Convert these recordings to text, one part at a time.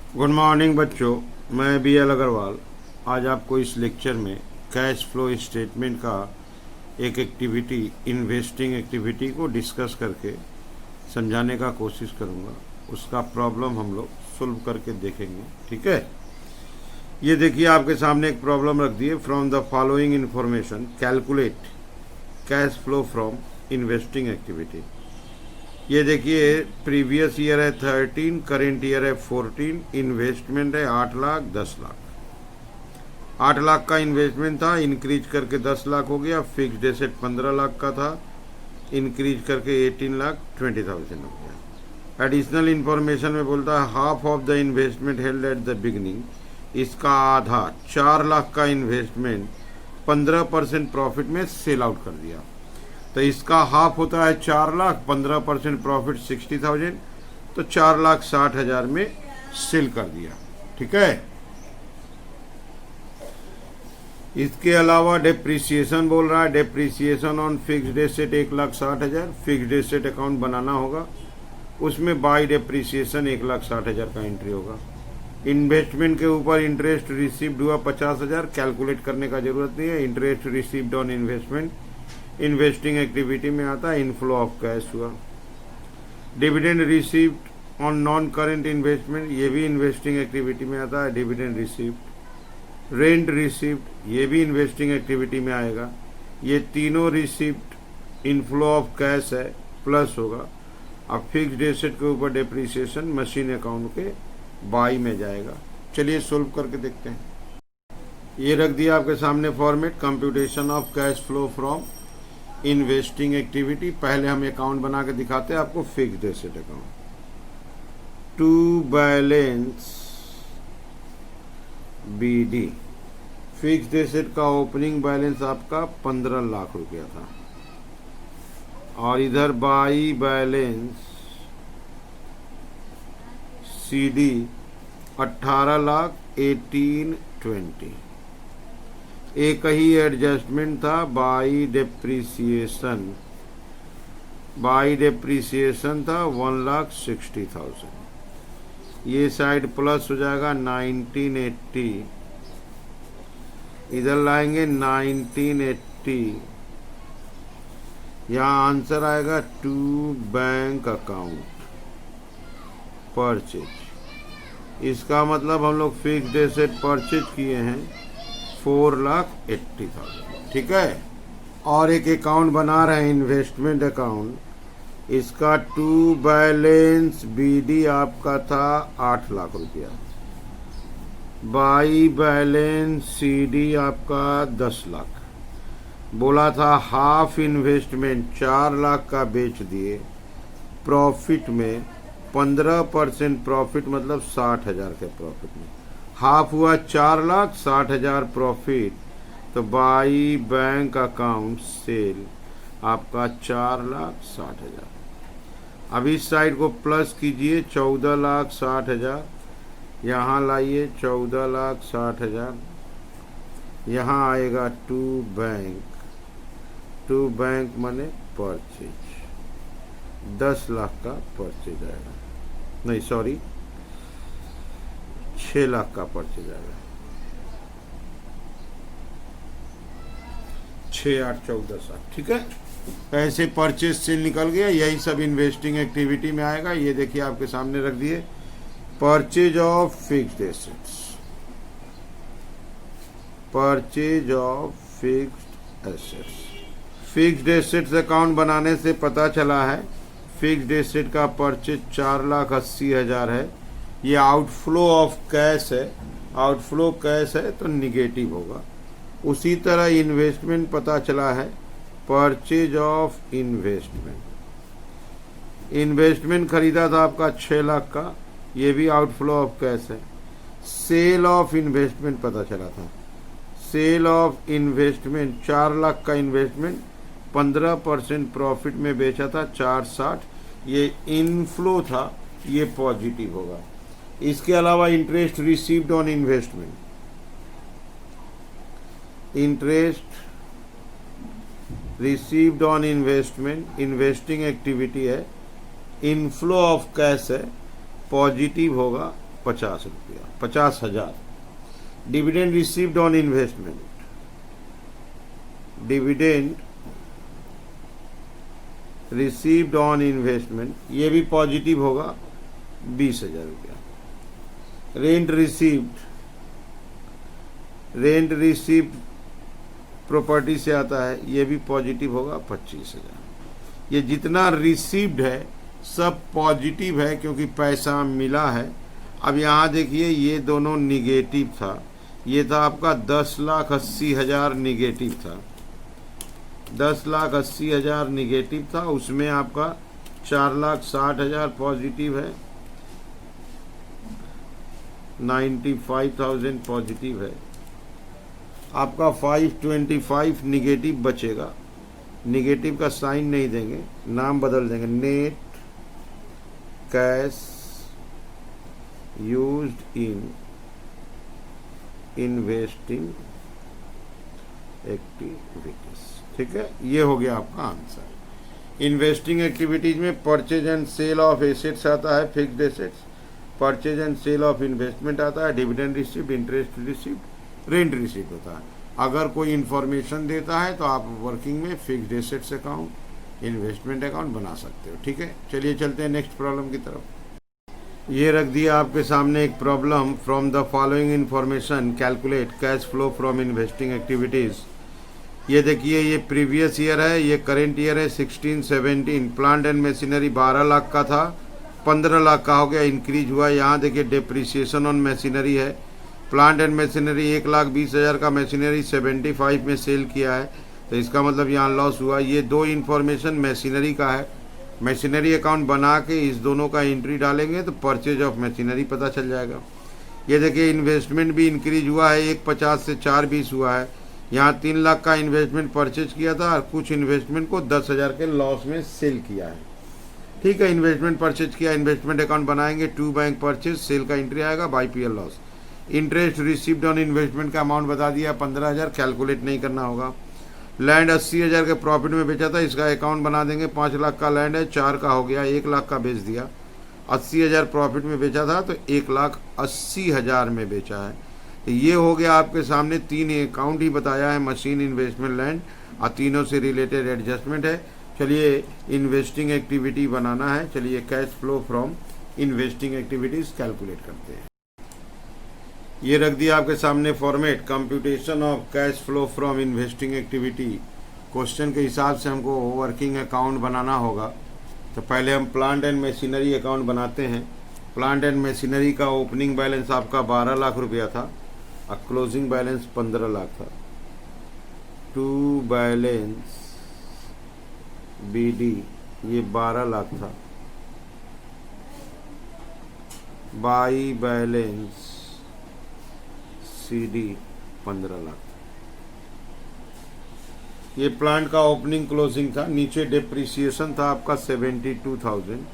Good morning बच्चों, मैं BL Agarwal आज आपको इस लेक्चर में कैश फ्लो स्टेटमेंट का एक एक्टिविटी इन्वेस्टिंग एक्टिविटी को डिस्कस करके समझाने का कोशिश करूँगा। उसका प्रॉब्लम हम लोग सोल्व करके देखेंगे। ठीक है, ये देखिए आपके सामने एक प्रॉब्लम रख दिए। From the following information calculate cash flow from investing activity. ये देखिए प्रीवियस ईयर है 13, करेंट ईयर है 14, इन्वेस्टमेंट है 8 लाख 10 लाख। 8 लाख का इन्वेस्टमेंट था, इंक्रीज करके 10 लाख हो गया। फिक्स्ड एसेट 15 लाख का था, इंक्रीज करके 18 लाख 20,000 हो गया। एडिशनल इंफॉर्मेशन में बोलता है half of the investment held at the beginning. इसका आधा 4 लाख का इन्वेस्टमेंट 15% प्रॉफिट में सेल आउट कर दिया। तो इसका हाफ होता है 4 लाख, 15% प्रॉफिट 60,000, तो 4,60,000 में सेल कर दिया। ठीक है, इसके अलावा डेप्रिसिएशन बोल रहा है। Depreciation on fixed asset 1,60,000। Fixed asset account बनाना होगा, उसमें बाय डेप्रिसिएशन 1,60,000 का एंट्री होगा। इन्वेस्टमेंट के ऊपर इंटरेस्ट रिसीव्ड हुआ 50,000। कैलकुलेट करने का जरूरत नहीं है। Interest received on investment investing activity में आता है। इनफ्लो ऑफ कैश हुआ। Dividend received on non current investment, ये भी इन्वेस्टिंग एक्टिविटी में आता है। Dividend received. रेंट रिसीव्ड, ये भी इन्वेस्टिंग एक्टिविटी में आएगा। ये तीनों रिसीव्ड इनफ्लो ऑफ कैश है, प्लस होगा। अब फिक्स्ड एसेट के ऊपर डेप्रिसिएशन मशीन अकाउंट के बाई में जाएगा। चलिए सोल्व करके देखते हैं। ये रख दिया आपके सामने format, computation of cash flow from investing activity. पहले हम अकाउंट बना के दिखाते हैं आपको। Fixed asset account to balance BD। Fixed asset का ओपनिंग बैलेंस आपका 15 लाख रुपया था, और इधर बाई बैलेंस CD 18 लाख 1820। एक ही एडजस्टमेंट था, बाई डेप्रिसिएशन। बाई डेप्रिसिएशन था 1,60,000। ये साइड प्लस हो जाएगा 1980, इधर लाएंगे 1980। यहाँ आंसर आएगा टू बैंक अकाउंट परचेज। इसका मतलब हम लोग फिक्स्ड एसेट परचेज किए हैं 4,80,000। ठीक है, और एक अकाउंट बना रहे हैं इन्वेस्टमेंट अकाउंट। इसका टू बैलेंस BD आपका था 8 लाख रुपया। बाई बैलेंस CD आपका 10 लाख। बोला था हाफ इन्वेस्टमेंट 4 लाख का बेच दिए। प्रॉफिट में 15% प्रॉफिट, मतलब 60,000 के प्रॉफिट में हाफ हुआ 4 लाख 60,000 प्रॉफिट। तो बाई बैंक अकाउंट सेल आपका 4,60,000। अब इस साइड को प्लस कीजिए, 14,60,000 यहाँ लाइए, 14,60,000 यहाँ आएगा टू बैंक। टू बैंक माने परचेज 10 लाख का परचेज आएगा, नहीं सॉरी 6 लाख का परचेज आएगा। 6, 8, 14, 7। ठीक है, ऐसे परचेज से निकल गया। यही सब इन्वेस्टिंग एक्टिविटी में आएगा। ये देखिए आपके सामने रख दिए, purchase of fixed assets. Purchase of fixed assets. Fixed assets account बनाने से पता चला है फिक्स्ड एसेट का परचेज 4,80,000 है। ये आउटफ्लो ऑफ कैश है। आउटफ्लो कैश है तो निगेटिव होगा। उसी तरह इन्वेस्टमेंट पता चला है, परचेज ऑफ इन्वेस्टमेंट। इन्वेस्टमेंट खरीदा था आपका 6 लाख का, ये भी आउटफ्लो ऑफ कैश है। सेल ऑफ इन्वेस्टमेंट पता चला था। सेल ऑफ इन्वेस्टमेंट 4 लाख का इन्वेस्टमेंट 15% प्रॉफिट में बेचा था 4,60। ये इनफ्लो था, ये पॉजिटिव होगा। इसके अलावा interest received on investment. Interest received on investment investing activity है। इनफ्लो ऑफ कैश है, पॉजिटिव होगा। ₹50, 50,000। Dividend received on investment, dividend received on investment, ये भी पॉजिटिव होगा, ₹20,000। रेंट रिसीव्ड प्रॉपर्टी से आता है, ये भी पॉजिटिव होगा, 25,000। ये जितना रिसीव्ड है सब पॉजिटिव है क्योंकि पैसा मिला है। अब यहाँ देखिए ये दोनों निगेटिव था, ये था आपका 10,80,000 निगेटिव था, 10,80,000 निगेटिव था, उसमें आपका 4,60,000 पॉजिटिव है, 95,000 पॉजिटिव है, आपका 525 निगेटिव बचेगा। निगेटिव का साइन नहीं देंगे, नाम बदल देंगे, net cash used in investing activities. ठीक है, ये हो गया आपका आंसर। इन्वेस्टिंग एक्टिविटीज में purchase and sale of assets आता है, fixed assets, purchase and sale of investment आता है, dividend received, interest received, rent received होता है। अगर कोई इंफॉर्मेशन देता है तो आप वर्किंग में fixed assets account, investment account बना सकते हो। ठीक है, चलिए चलते हैं नेक्स्ट प्रॉब्लम की तरफ। ये रख दिया आपके सामने एक problem, from the following information calculate cash flow from investing activities. ये देखिए ये प्रीवियस ईयर है, ये करेंट ईयर है 16-17। प्लांट एंड मशीनरी 12 लाख का था, 15 लाख का हो गया, इंक्रीज हुआ। यहाँ देखिए डेप्रिसिएशन ऑन मशीनरी है, प्लांट एंड मशीनरी 1,20,000 का मशीनरी 75 में सेल किया है, तो इसका मतलब यहाँ लॉस हुआ। ये दो इन्फॉर्मेशन मशीनरी का है, मशीनरी अकाउंट बना के इस दोनों का एंट्री डालेंगे तो परचेज ऑफ मशीनरी पता चल जाएगा। ये देखिए इन्वेस्टमेंट भी इंक्रीज हुआ है, 1,50 से 4,20 हुआ है। यहाँ 3 लाख का इन्वेस्टमेंट परचेज किया था और कुछ इन्वेस्टमेंट को 10,000 के लॉस में सेल किया है। ठीक है, इन्वेस्टमेंट परचेज किया, इन्वेस्टमेंट अकाउंट बनाएंगे, टू बैंक परचेज, सेल का एंट्री आएगा, by PL loss. Interest received on investment का अमाउंट बता दिया 15,000, कैलकुलेट नहीं करना होगा। लैंड 80,000 के प्रॉफिट में बेचा था, इसका अकाउंट बना देंगे, 5 लाख का लैंड है, 4 का हो गया, 1 लाख का बेच दिया। 80,000 प्रॉफिट में बेचा था तो 1,80,000 में बेचा है। तो ये हो गया आपके सामने 3 अकाउंट ही बताया है, मशीन, इन्वेस्टमेंट, लैंड, और तीनों से रिलेटेड एडजस्टमेंट है। चलिए इन्वेस्टिंग एक्टिविटी बनाना है, चलिए cash flow from investing activities calculate करते हैं। ये रख दिया आपके सामने format, computation of cash flow from investing activity. Question के हिसाब से हमको वर्किंग अकाउंट बनाना होगा, तो पहले हम प्लांट एंड मशीनरी अकाउंट बनाते हैं। प्लांट एंड मशीनरी का ओपनिंग बैलेंस आपका 12 लाख रुपया था और क्लोजिंग बैलेंस 15 लाख था। टू बैलेंस BD ये 12 लाख था, बाई बैलेंस CD 15 लाख। ये प्लांट का ओपनिंग क्लोजिंग था। नीचे डेप्रिसिएशन था आपका 72,000,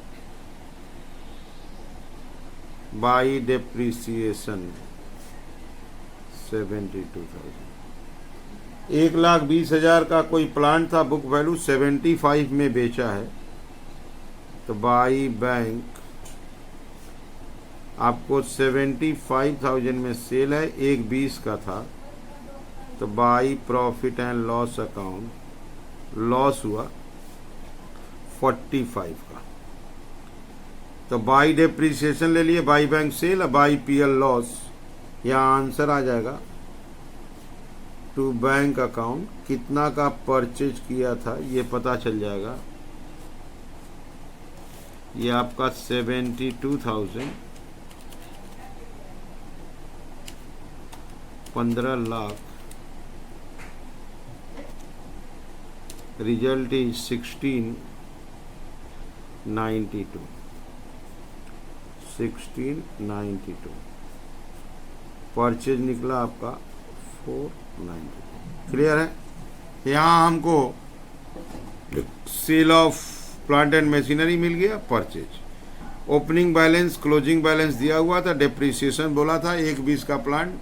बाई डेप्रिसिएशन 72,000। 1,20,000 का कोई प्लांट था, बुक वैल्यू 75 में बेचा है, तो बाई बैंक आपको 75,000 में सेल है, 1,20 का था, तो by profit and loss account loss हुआ 45 का, तो बाई डेप्रिसिएशन ले लिए, by bank sale, by PL loss. यहाँ आंसर आ जाएगा टू बैंक अकाउंट कितना का परचेज किया था ये पता चल जाएगा। ये आपका 72,000, 15 लाख, रिजल्ट इज 1692, 1692। परचेज निकला आपका 492। क्लियर है। यहाँ हमको sale of plant and machinery मिल गया, purchase, opening balance, closing balance दिया हुआ था, डेप्रिसिएशन बोला था 1,20 का प्लांट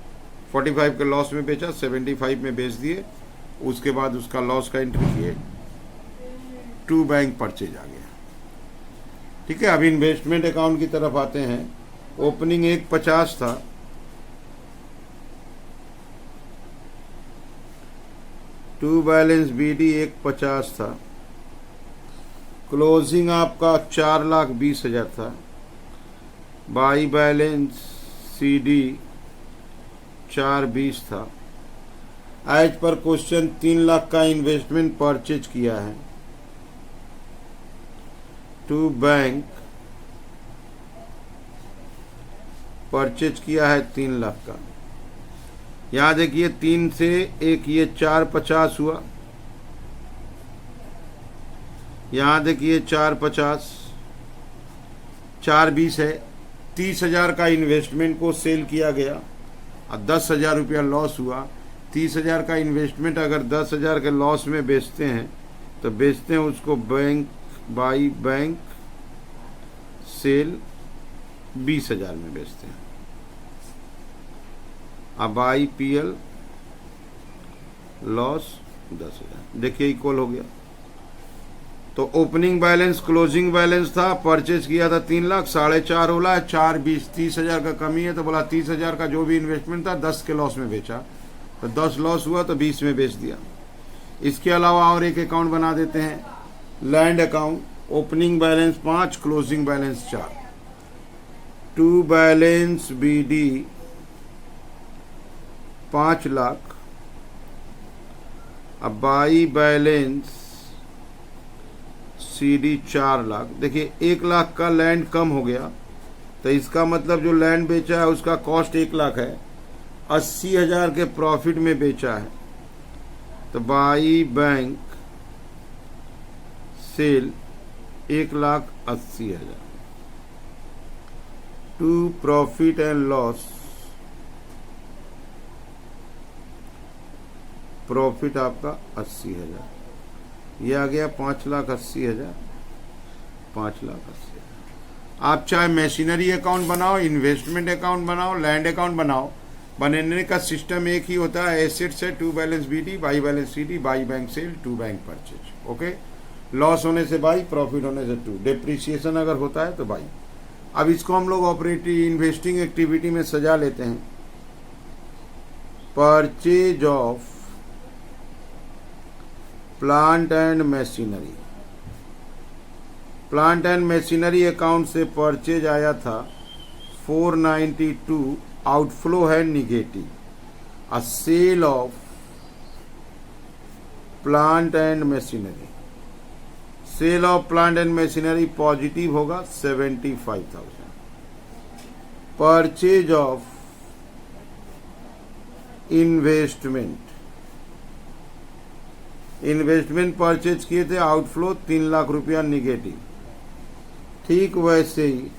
45 के लॉस में बेचा, 75 में बेच दिए, उसके बाद उसका लॉस का एंट्री किए, टू बैंक परचेज आ गया। ठीक है, अब इन्वेस्टमेंट अकाउंट की तरफ आते हैं। ओपनिंग 150 था, टू बैलेंस BD 150 था, क्लोजिंग आपका 4,20,000 था, बाई बैलेंस CD 420 था। एज पर क्वेश्चन 3 लाख का इन्वेस्टमेंट परचेज किया है टू बैंक, परचेज किया है 3 लाख का। यहां देखिए 3 से 1 ये 450 हुआ, यहां देखिए 450, 420 है। 30,000 का इन्वेस्टमेंट को सेल किया गया और 10,000 रुपया लॉस हुआ। 30,000 का इन्वेस्टमेंट अगर 10,000 के लॉस में बेचते हैं तो बेचते हैं उसको बैंक बाई बैंक सेल 20,000 में बेचते हैं। अब बाई PL लॉस 10,000, देखिए इक्वल हो गया। तो ओपनिंग बैलेंस क्लोजिंग बैलेंस था, परचेज किया था 3 लाख, 4.5 होला है, 420, 30,000 का कमी है तो बोला 30,000 का जो भी इन्वेस्टमेंट था 10 के लॉस में बेचा, तो 10 लॉस हुआ तो 20 में बेच दिया। इसके अलावा और एक अकाउंट बना देते हैं, land account. Opening balance 5, closing balance 4, to balance BD 5 lakh, अब बाई बैलेंस CD 4 लाख। देखिए 1 लाख का लैंड कम हो गया, तो इसका मतलब जो लैंड बेचा है उसका कॉस्ट 1 लाख है, 80,000 के प्रॉफिट में बेचा है, तो by bank sale 1,80,000 to profit and loss. Profit आपका 80,000, ये आ गया 5,80,000, 5,80,000। आप चाहे मशीनरी अकाउंट बनाओ, इन्वेस्टमेंट अकाउंट बनाओ, लैंड अकाउंट बनाओ, बनाने का सिस्टम एक ही होता है। एसेट्स है to balance BD, by balance CD, by bank sale, to bank purchase. Okay, loss होने से बाई, प्रॉफिट होने से टू, डेप्रिसिएशन अगर होता है तो बाई। अब इसको हम लोग ऑपरेटिव इन्वेस्टिंग एक्टिविटी में सजा लेते हैं। Purchase of plant and machinery, plant and machinery account से परचेज आया था 492, आउटफ्लो है negative. Uh sale of plant and machinery, sale of plant and machinery positive होगा 75,000। Purchase of investment, investment purchase किए थे, आउटफ्लो 3 लाख रुपया निगेटिव। ठीक वैसे ही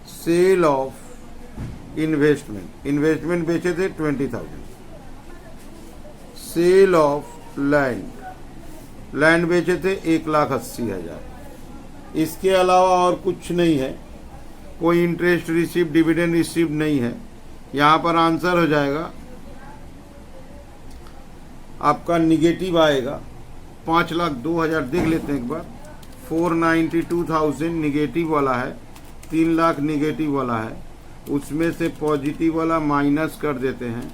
सेल ऑफ इन्वेस्टमेंट, इन्वेस्टमेंट बेचे थे 20,000। सेल ऑफ लैंड, लैंड बेचे थे 1,80,000। इसके अलावा और कुछ नहीं है, कोई इंटरेस्ट रिसीव, डिविडेंड रिसीव नहीं है। यहाँ पर आंसर हो जाएगा आपका निगेटिव आएगा 5,02,000। देख लेते हैं एक बार, 492,000 निगेटिव वाला है, 3 लाख निगेटिव वाला है, उसमें से पॉजिटिव वाला माइनस कर देते हैं।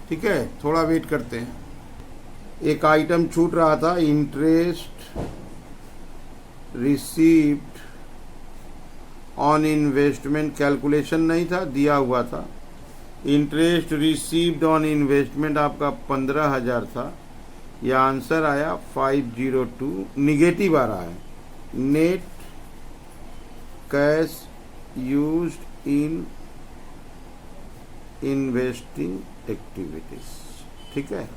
ठीक है, थोड़ा वेट करते हैं। एक आइटम छूट रहा था, interest received on investment, calculation नहीं था, दिया हुआ था। इंटरेस्ट रिसीव्ड ऑन इन्वेस्टमेंट आपका 15,000 था, यह आंसर आया 502। निगेटिव आ रहा है, net cash used in investing activities. ठीक है,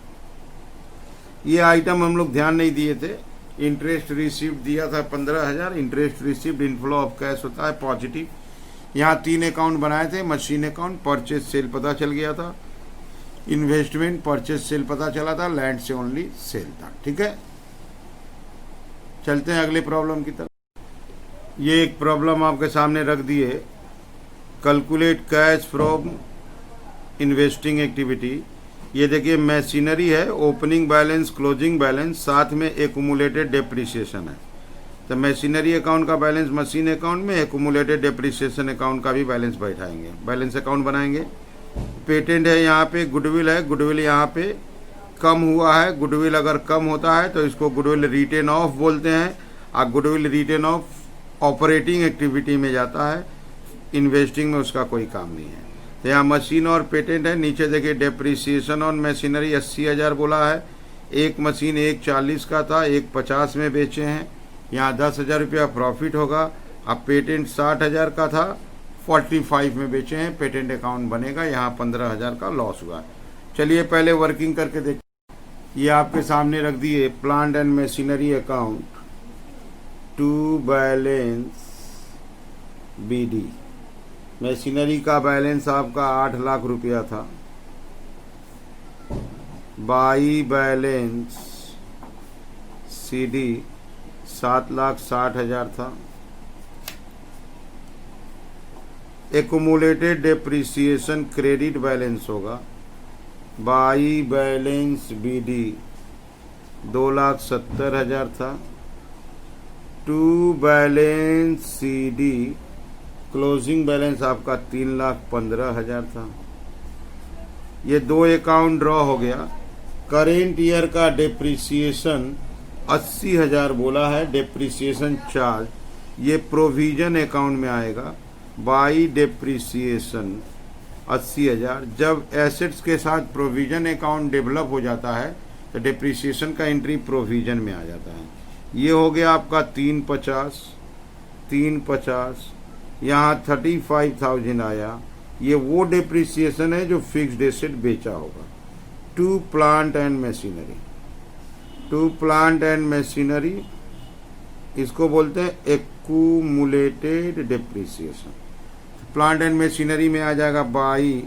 ये आइटम हम लोग ध्यान नहीं दिए थे। इंटरेस्ट रिसीव्ड दिया था 15,000, interest received inflow of cash होता है पॉजिटिव। यहाँ 3 अकाउंट बनाए थे, मशीन अकाउंट, परचेज सेल पता चल गया था, इन्वेस्टमेंट परचेज सेल पता चला था, लैंड से ओनली सेल था। ठीक है, चलते हैं अगले प्रॉब्लम की तरफ। ये एक प्रॉब्लम आपके सामने रख दी है, calculate cash from investing activity. ये देखिए मशीनरी है, ओपनिंग बैलेंस, क्लोजिंग बैलेंस, साथ में एक्यूमुलेटेड डेप्रिसिएशन है। तो मशीनरी अकाउंट का बैलेंस मशीन अकाउंट में, एक्यूमुलेटेड डेप्रिसिएशन अकाउंट का भी बैलेंस बैठाएंगे, बैलेंस अकाउंट बनाएंगे। पेटेंट है यहाँ पे, गुडविल है, गुडविल यहाँ पे कम हुआ है। गुडविल अगर कम होता है तो इसको गुडविल रिटेन ऑफ बोलते हैं, और goodwill written off operating activity में जाता है, इन्वेस्टिंग में उसका कोई काम नहीं है। तो यहाँ मशीन और पेटेंट है। नीचे देखिए डेप्रिसिएशन ऑन मशीनरी 80,000 बोला है। एक मशीन 140 का था, 150 में बेचे हैं, यहाँ 10,000 रुपया प्रॉफिट होगा। अब पेटेंट 60,000 का था, 45 में बेचे हैं, पेटेंट अकाउंट बनेगा, यहाँ 15,000 का लॉस हुआ। चलिए पहले वर्किंग करके देख। ये आपके सामने रख दिए plant and machinery account to balance BD। Machinery का बैलेंस आपका 8 लाख रुपया था, बाई बैलेंस CD 7,60,000 था। एक्यूमुलेटेड डेप्रिसिएशन क्रेडिट बैलेंस होगा, बाई बैलेंस BD 2,70,000 था। To balance CD closing balance आपका 3,15,000 था। ये दो अकाउंट ड्रॉ हो गया। करेंट ईयर का डेप्रिसिएशन 80,000 बोला है, डेप्रिसिएशन चार्ज, ये प्रोविजन अकाउंट में आएगा। By depreciation 80,000। जब एसेट्स के साथ प्रोविजन अकाउंट डेवलप हो जाता है तो डेप्रिसिएशन का एंट्री प्रोविजन में आ जाता है। ये हो गया आपका 350, यहाँ 35,000 आया। ये वो डेप्रिसिएशन है जो फिक्स्ड एसेट बेचा होगा। To plant and machinery, to plant and machinery इसको बोलते हैं accumulated depreciation. Plant and machinery में आ जाएगा बाई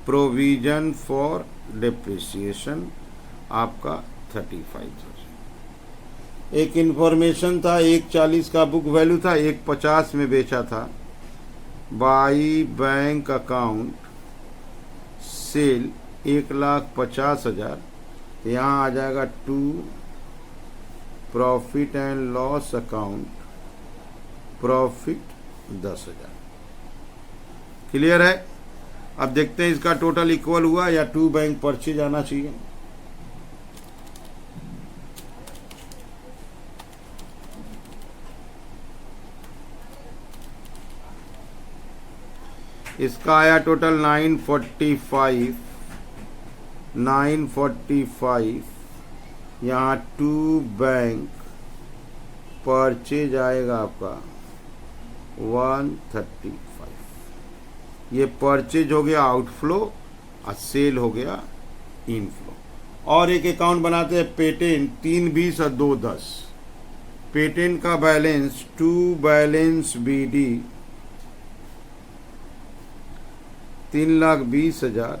प्रोविजन फॉर डेप्रिसिएशन आपका 35,000। एक इंफॉर्मेशन था, 140 का बुक वैल्यू था, 150 में बेचा था। बाई बैंक अकाउंट सेल 1,50,000, यहाँ आ जाएगा to profit and loss account, profit 10,000। Clear है? अब देखते हैं इसका टोटल इक्वल हुआ या टू बैंक परचेज आना चाहिए। इसका आया टोटल 945। यहाँ टू बैंक परचेज आएगा आपका 135। ये परचेज हो गया आउटफ्लो और सेल हो गया इनफ्लो। और एक अकाउंट बनाते हैं पेटेंट 320 और 210। पेटेंट का बैलेंस टू बैलेंस BD 3,20,000।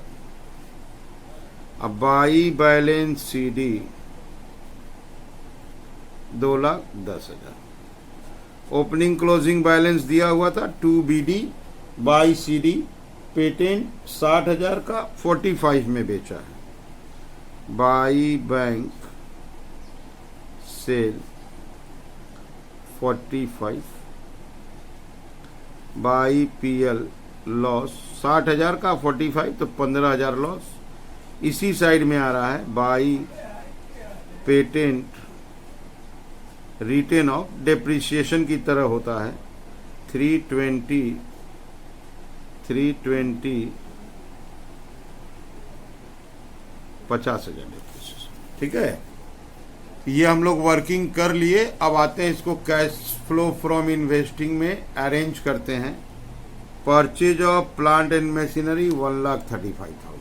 अब by balance CD 2,10,000। Opening closing balance दिया हुआ था 2BD बाई CD। पेटेंट 60,000 का 45 में बेचा है। By bank sale 45, by PL loss 60,000 का 45 तो 15,000 लॉस। इसी साइड में आ रहा है by patent written off, depreciation की तरह होता है 320 50,000 डेप्रिसिएशन। ठीक है, ये हम लोग वर्किंग कर लिए। अब आते हैं इसको कैश फ्लो फ्रॉम इन्वेस्टिंग में अरेंज करते हैं। Purchase of plant and machinery 1,35,000।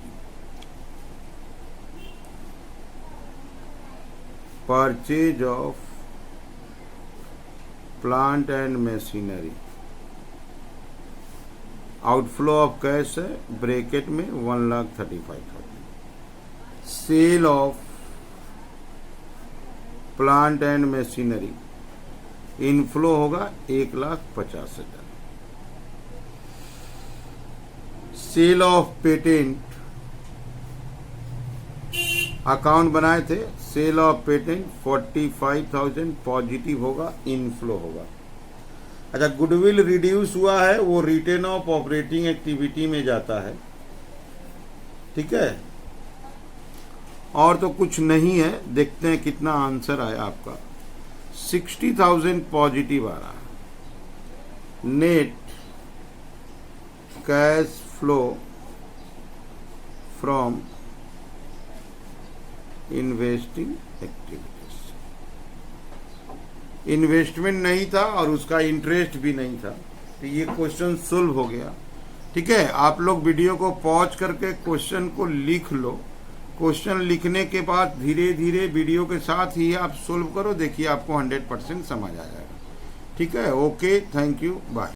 Purchase of plant and machinery, outflow of cash है ब्रैकेट में 1,35,000। Sale of plant and machinery inflow होगा 1,50,000। सेल ऑफ पेटेंट अकाउंट बनाए थे, सेल ऑफ पेटेंट 45,000 पॉजिटिव होगा, inflow होगा। अच्छा, गुडविल रिड्यूस हुआ है, वो रिटर्न ऑफ ऑपरेटिंग एक्टिविटी में जाता है, ठीक है। और तो कुछ नहीं है, देखते हैं कितना आंसर आया आपका। 60,000 पॉजिटिव आ रहा है। Net cash flow from investing activities, investment नहीं था और उसका इंटरेस्ट भी नहीं था, तो ये क्वेश्चन सोल्व हो गया, ठीक है। आप लोग वीडियो को पॉज करके क्वेश्चन को लिख लो। क्वेश्चन लिखने के बाद धीरे धीरे वीडियो के साथ ही आप सोल्व करो, देखिए आपको 100% समझ आ जाएगा, ठीक है। Okay, thank you, bye.